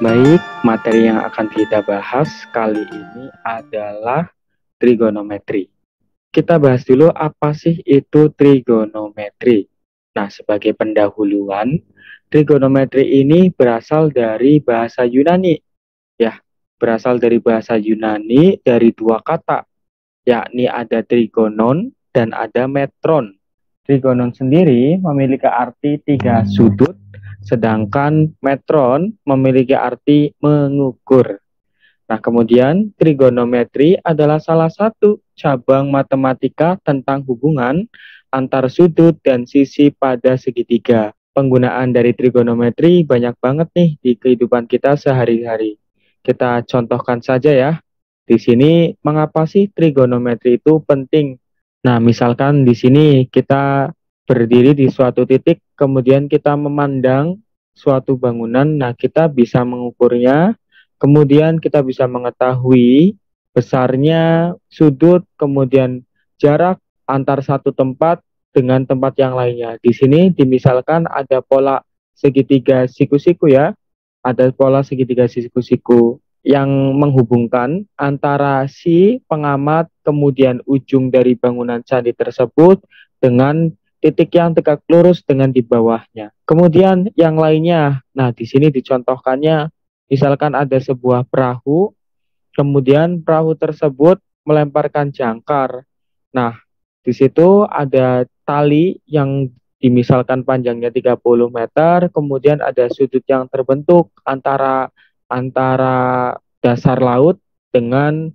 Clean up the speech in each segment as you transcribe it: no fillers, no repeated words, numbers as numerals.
Baik, materi yang akan kita bahas kali ini adalah trigonometri. Kita bahas dulu apa sih itu trigonometri. Nah, sebagai pendahuluan, trigonometri ini berasal dari bahasa Yunani. Ya, berasal dari bahasa Yunani dari dua kata, yakni ada trigonon dan ada metron. Trigonon sendiri memiliki arti tiga sudut, sedangkan metron memiliki arti mengukur. Nah, kemudian trigonometri adalah salah satu cabang matematika tentang hubungan antar sudut dan sisi pada segitiga. Penggunaan dari trigonometri banyak banget nih di kehidupan kita sehari-hari. Kita contohkan saja ya. Di sini mengapa sih trigonometri itu penting? Nah, misalkan di sini kita berdiri di suatu titik, kemudian kita memandang suatu bangunan, nah kita bisa mengukurnya, kemudian kita bisa mengetahui besarnya sudut, kemudian jarak antar satu tempat dengan tempat yang lainnya. Di sini dimisalkan ada pola segitiga siku-siku ya, ada pola segitiga siku-siku yang menghubungkan antara si pengamat kemudian ujung dari bangunan candi tersebut dengan titik yang tegak lurus dengan di bawahnya. Kemudian yang lainnya, nah di sini dicontohkannya, misalkan ada sebuah perahu, kemudian perahu tersebut melemparkan jangkar. Nah, di situ ada tali yang dimisalkan panjangnya 30 meter, kemudian ada sudut yang terbentuk antara antara dasar laut dengan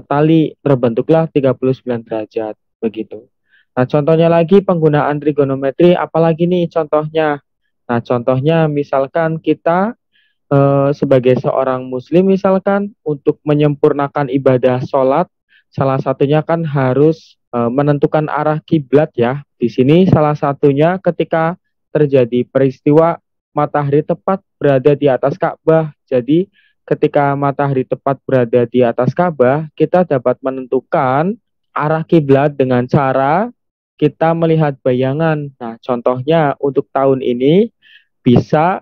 tali, terbentuklah 39 derajat begitu. Nah, contohnya lagi penggunaan trigonometri, apalagi nih contohnya. Nah, contohnya misalkan kita sebagai seorang muslim misalkan untuk menyempurnakan ibadah sholat, salah satunya kan harus menentukan arah kiblat ya. Di sini salah satunya ketika terjadi peristiwa matahari tepat berada di atas Ka'bah. Jadi ketika matahari tepat berada di atas Ka'bah, kita dapat menentukan arah kiblat dengan cara kita melihat bayangan. Nah, contohnya untuk tahun ini bisa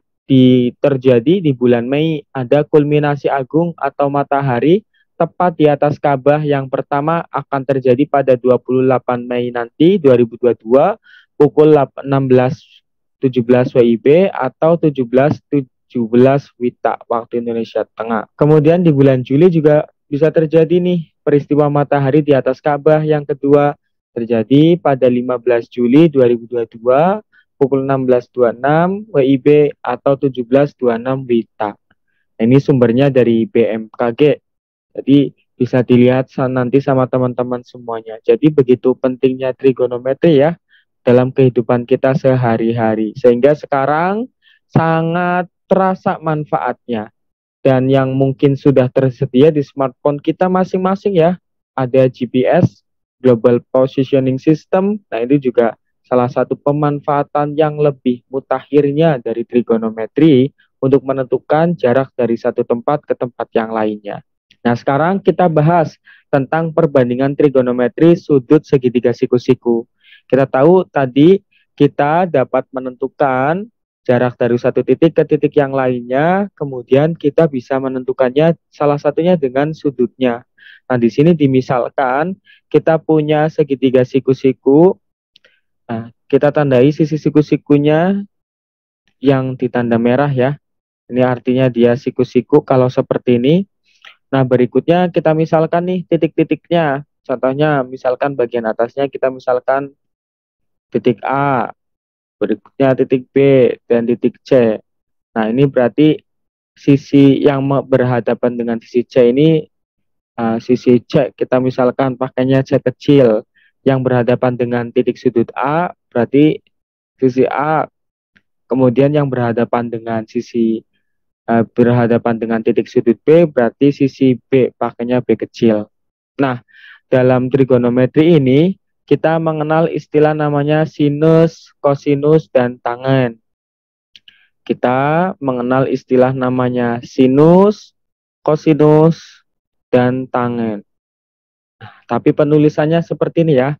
terjadi di bulan Mei, ada kulminasi agung atau matahari tepat di atas Ka'bah yang pertama akan terjadi pada 28 Mei nanti 2022 pukul 16.17 WIB atau 17.17 WITA waktu Indonesia Tengah. Kemudian di bulan Juli juga bisa terjadi nih peristiwa matahari di atas Ka'bah yang kedua terjadi pada 15 Juli 2022 pukul 16.26 WIB atau 17.26 WITA. Nah, ini sumbernya dari BMKG. Jadi bisa dilihat nanti sama teman-teman semuanya. Jadi begitu pentingnya trigonometri ya dalam kehidupan kita sehari-hari. Sehingga sekarang sangat terasa manfaatnya. Dan yang mungkin sudah tersedia di smartphone kita masing-masing ya. Ada GPS, Global Positioning System. Nah, itu juga salah satu pemanfaatan yang lebih mutakhirnya dari trigonometri untuk menentukan jarak dari satu tempat ke tempat yang lainnya. Nah, sekarang kita bahas tentang perbandingan trigonometri sudut segitiga siku-siku. Kita tahu tadi kita dapat menentukan jarak dari satu titik ke titik yang lainnya, kemudian kita bisa menentukannya salah satunya dengan sudutnya. Nah, di sini dimisalkan kita punya segitiga siku-siku. Nah, kita tandai sisi siku-sikunya yang ditanda merah ya. Ini artinya dia siku-siku kalau seperti ini. Nah, berikutnya kita misalkan nih titik-titiknya. Contohnya misalkan bagian atasnya kita misalkan titik A, berikutnya titik B, dan titik C. Nah, ini berarti sisi yang berhadapan dengan sisi C ini, sisi C kita misalkan pakainya C kecil. Yang berhadapan dengan titik sudut A, berarti sisi A. Kemudian yang berhadapan dengan berhadapan dengan titik sudut B, berarti sisi B, pakainya B kecil. Nah, dalam trigonometri ini, kita mengenal istilah namanya sinus, kosinus, dan tangen. Kita mengenal istilah namanya sinus, kosinus, dan tangen. Tapi penulisannya seperti ini ya.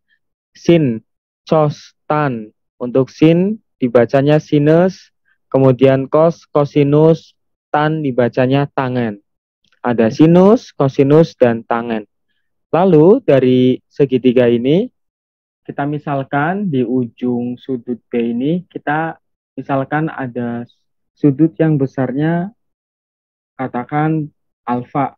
Sin, cos, tan. Untuk sin dibacanya sinus, kemudian cos, kosinus, tan dibacanya tangen. Ada sinus, kosinus, dan tangen. Lalu dari segitiga ini, kita misalkan di ujung sudut B ini, kita misalkan ada sudut yang besarnya, katakan alfa.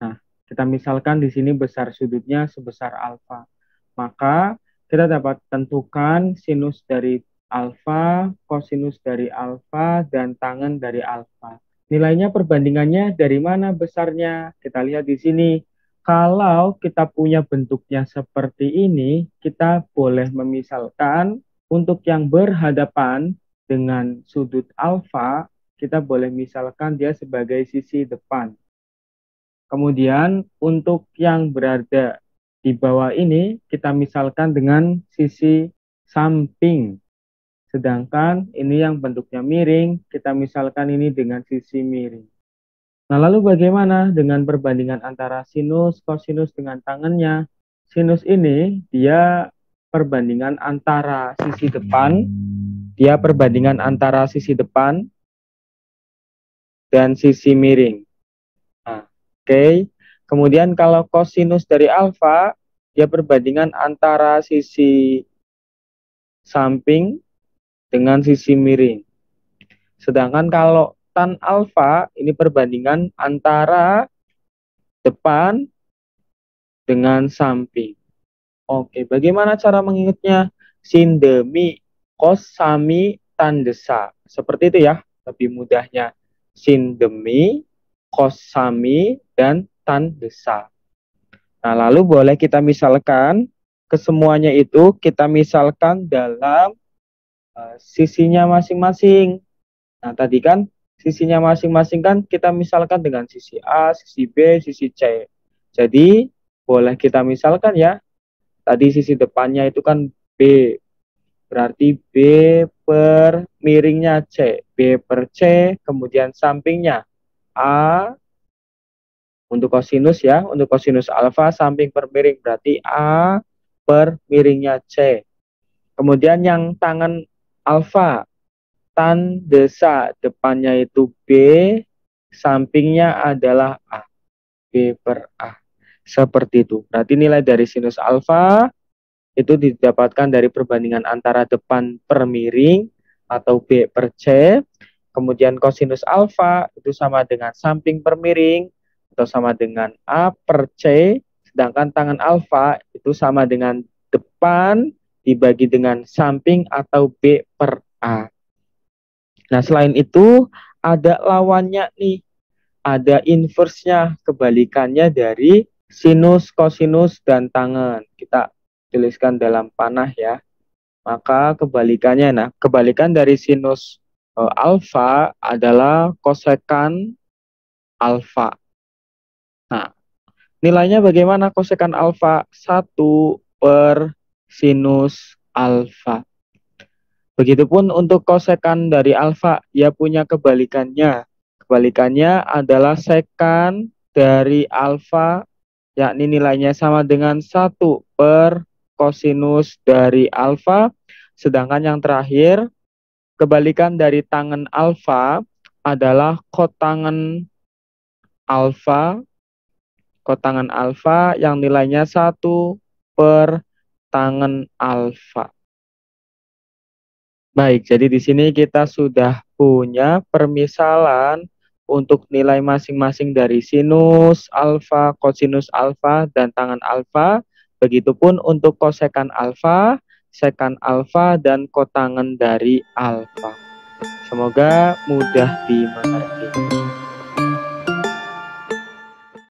Nah, kita misalkan di sini besar sudutnya sebesar alfa. Maka kita dapat tentukan sinus dari alfa, kosinus dari alfa, dan tangen dari alfa. Nilainya perbandingannya dari mana besarnya? Kita lihat di sini. Kalau kita punya bentuknya seperti ini, kita boleh memisalkan untuk yang berhadapan dengan sudut alfa, kita boleh misalkan dia sebagai sisi depan. Kemudian untuk yang berada di bawah ini, kita misalkan dengan sisi samping. Sedangkan ini yang bentuknya miring, kita misalkan ini dengan sisi miring. Nah, lalu bagaimana dengan perbandingan antara sinus, kosinus dengan tangennya? Sinus ini, dia perbandingan antara sisi depan, dan sisi miring. Nah, oke. Kemudian kalau kosinus dari alfa, dia perbandingan antara sisi samping dengan sisi miring. Sedangkan kalau tan alfa, ini perbandingan antara depan dengan samping. Oke, bagaimana cara mengingatnya? Sin demi kos sami tan desa. Seperti itu ya, lebih mudahnya. Sin demi kos sami dan tan desa. Nah, lalu boleh kita misalkan kesemuanya itu kita misalkan dalam sisinya masing-masing. Nah, tadi kan sisinya masing-masing kan kita misalkan dengan sisi A, sisi B, sisi C. Jadi, boleh kita misalkan ya, tadi sisi depannya itu kan B. Berarti B per miringnya C. B per C, kemudian sampingnya A. Untuk kosinus ya, untuk kosinus alfa samping per miring berarti A per miringnya C. Kemudian yang tangan alfa, tan desa, depannya itu B, sampingnya adalah A. B per A. Seperti itu. Berarti nilai dari sinus alfa itu didapatkan dari perbandingan antara depan per miring atau B per C. Kemudian kosinus alfa itu sama dengan samping per miring atau sama dengan A per C. Sedangkan tangan alfa itu sama dengan depan dibagi dengan samping atau B per A. Nah, selain itu ada lawannya nih. Ada inverse-nya, kebalikannya dari sinus, kosinus, dan tangen. Kita tuliskan dalam panah ya. Maka kebalikannya, nah kebalikan dari sinus alfa adalah kosekan alfa. Nah, nilainya bagaimana kosekan alfa? 1 per sinus alfa. Begitupun untuk kosekan dari alfa, ia punya kebalikannya. Kebalikannya adalah sekan dari alfa, yakni nilainya sama dengan 1 per kosinus dari alfa. Sedangkan yang terakhir, kebalikan dari tangen alfa adalah kotangen alfa. Kotangen alfa yang nilainya 1 per tangen alfa. Baik, jadi di sini kita sudah punya permisalan untuk nilai masing-masing dari sinus alfa, kosinus alfa, dan tangen alfa. Begitupun untuk kosekan alfa, sekan alfa, dan kotangen dari alfa. Semoga mudah dimengerti.